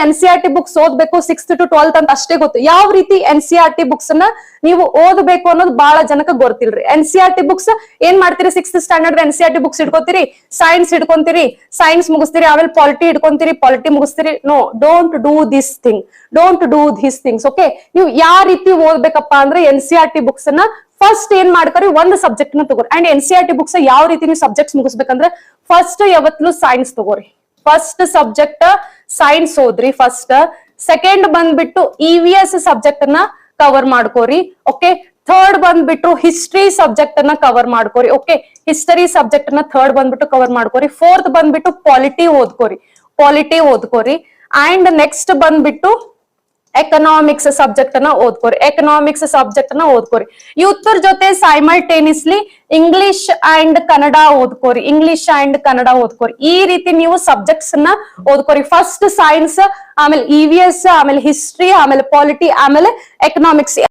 NCERT books ಓದ್ಬೇಕು 6th to 12th ಅಂತ ಅಷ್ಟೇ ಗೊತ್ತು. ಯಾವ ರೀತಿ NCERT ಬುಕ್ಸ್ ನ ನೀವು ಓದಬೇಕು ಅನ್ನೋದು ಬಹಳ ಜನಕ್ಕೆ ಗೊತ್ತಿಲ್ರಿ. NCERT ಬುಕ್ಸ್ ಏನ್ ಮಾಡ್ತೀರಿ, 6th ಸ್ಟ್ಯಾಂಡರ್ಡ್ NCERT ಬುಕ್ಸ್ ಇಟ್ಕೋತೀರಿ, ಸೈನ್ಸ್ ಇಟ್ಕೊಂತೀರಿ, ಸೈನ್ಸ್ ಮುಗಿಸ್ತೀರಿ, ಆಮೇಲೆ ಪಾಲಿಟಿ ಇಟ್ಕೊಂತೀರಿ, ಪಾಲಿಟಿ ಮುಗಿಸ್ತೀರಿ. No, don't do this thing, don't do these things. Okay, ನೀವು ಯಾವ ರೀತಿ ಓದ್ಬೇಕಪ್ಪ ಅಂದ್ರೆ NCERT ಬುಕ್ಸ್ ನ ಫಸ್ಟ್ ಏನ್ ಮಾಡ್ಕೊರಿ, ಒಂದು ಸಬ್ಜೆಕ್ಟ್ ನ ತಗೋರಿ. ಅಂಡ್ NCERT ಬುಕ್ಸ್ ಯಾವ ರೀತಿ ನೀವು ಸಬ್ಜೆಕ್ಟ್ಸ್ ಮುಗಿಸ್ಬೇಕಂದ್ರೆ ಫಸ್ಟ್ ಯಾವತ್ತೂ ಸೈನ್ಸ್ ತಗೋರಿ. ಫಸ್ಟ್ ಸಬ್ಜೆಕ್ಟ್ ಸೈನ್ಸ್ ಓದ್ರಿ ಫಸ್ಟ್. ಸೆಕೆಂಡ್ ಬಂದ್ಬಿಟ್ಟು EVS ಸಬ್ಜೆಕ್ಟ್ ನ ಕವರ್ ಮಾಡ್ಕೋರಿ. ಓಕೆ, ಥರ್ಡ್ ಬಂದ್ಬಿಟ್ಟು ಹಿಸ್ಟ್ರಿ ಸಬ್ಜೆಕ್ಟ್ ಅನ್ನ ಕವರ್ ಮಾಡ್ಕೋರಿ. ಓಕೆ, ಹಿಸ್ಟರಿ ಸಬ್ಜೆಕ್ಟ್ ನ ಥರ್ಡ್ ಬಂದ್ಬಿಟ್ಟು ಕವರ್ ಮಾಡ್ಕೋರಿ. ಫೋರ್ತ್ ಬಂದ್ಬಿಟ್ಟು ಪಾಲಿಟಿ ಓದ್ಕೋರಿ. ಅಂಡ್ ನೆಕ್ಸ್ಟ್ ಬಂದ್ಬಿಟ್ಟು ಎಕನಾಮಿಕ್ಸ್ ಸಬ್ಜೆಕ್ಟ್ ಅನ್ನ ಓದ್ಕೋರಿ. ಇವ್ರ ಜೊತೆ ಸೈಮಲ್ಟೇನಿಯಸ್ಲಿ ಇಂಗ್ಲಿಷ್ ಅಂಡ್ ಕನ್ನಡ ಓದ್ಕೋರಿ. ಈ ರೀತಿ ನೀವು ಸಬ್ಜೆಕ್ಟ್ಸ್ ನ ಓದ್ಕೋರಿ. ಫಸ್ಟ್ ಸೈನ್ಸ್, ಆಮೇಲೆ EVS, ಆಮೇಲೆ ಹಿಸ್ಟ್ರಿ, ಆಮೇಲೆ ಪಾಲಿಟಿ, ಆಮೇಲೆ ಎಕನಾಮಿಕ್ಸ್.